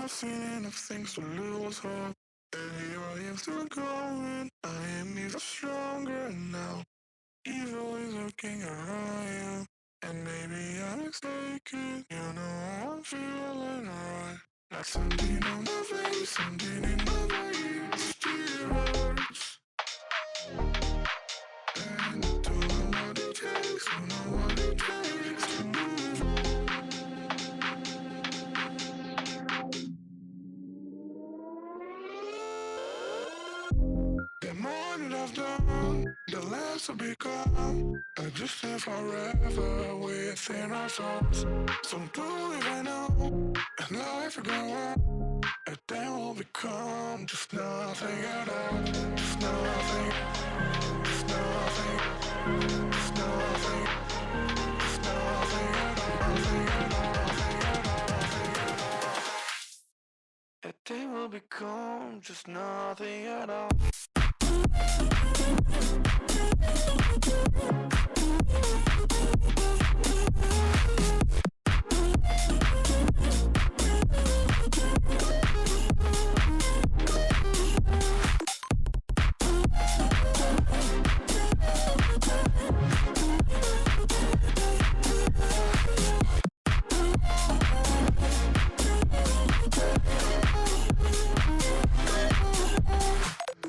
I've seen enough things to lose hope. And here I am still going. I am even stronger now. Evil is lurking around you. And maybe I'm mistaken. You know I'm feeling alright. Like something on my face, something in my veins. Still hurts. And I don't know what it takes, don't know what it takes to move on. The more that I've done, the less I become. I just live forever within our souls. Some do even know, and life will go on. And then we'll become just nothing at all. Just nothing, just nothing, just nothing, just nothing at all. Nothing at all, nothing at all, nothing at all. And then we'll become just nothing at all.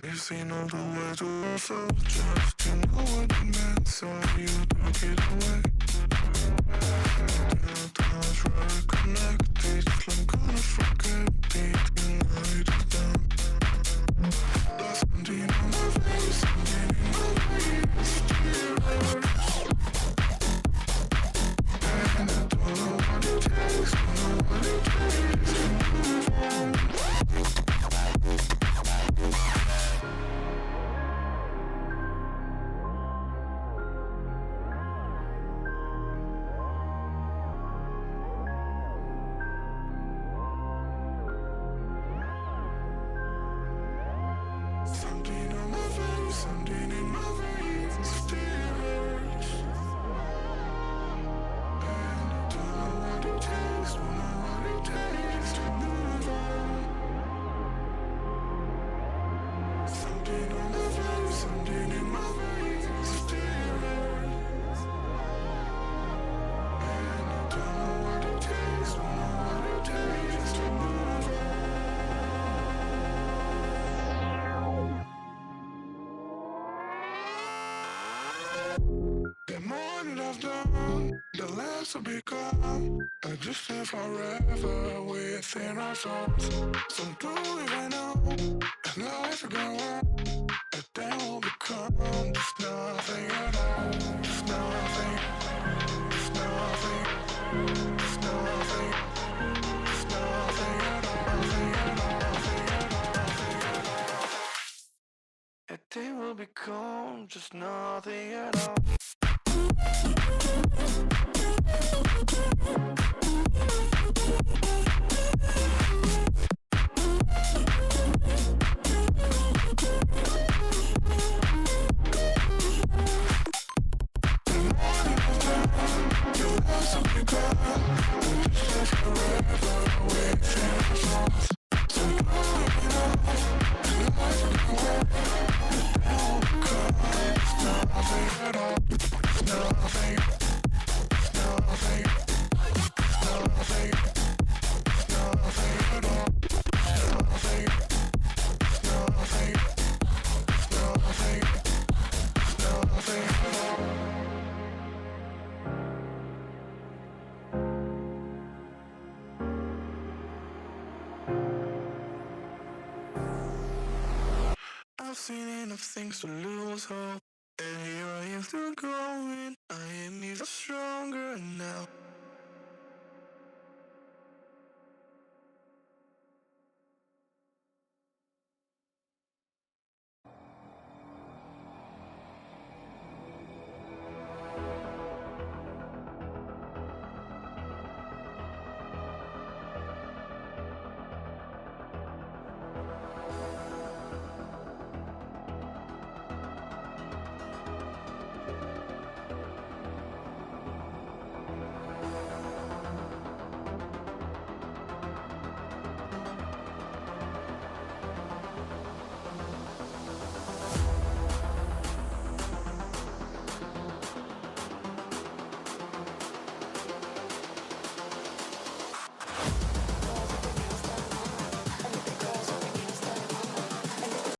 We've seen all the way to ourselves just to know what it meant, so you took it away. The times where we connected, I'm gonna forget it tonight is done. There's something on my face, something in my veins, still hurts. And I don't know what it takes, don't know what it takes to move on. Something on my face, something in my veins, still hurts. And I don't know what it takes, don't know what it takes to move on. Something on my face, something in my veins, still hurts. And I don't know what it takes, don't know what it takes to move on. The more that I've done, the less I become. I just live forever within our souls. Some do even know, and life will go on. And then we'll become just nothing at all. Just nothing, just nothing, just nothing, just nothing at all. Nothing at all, nothing at all, nothing at all. And then we'll become just nothing at all. I've seen enough things to lose hope, and here I am still going. I am even stronger now.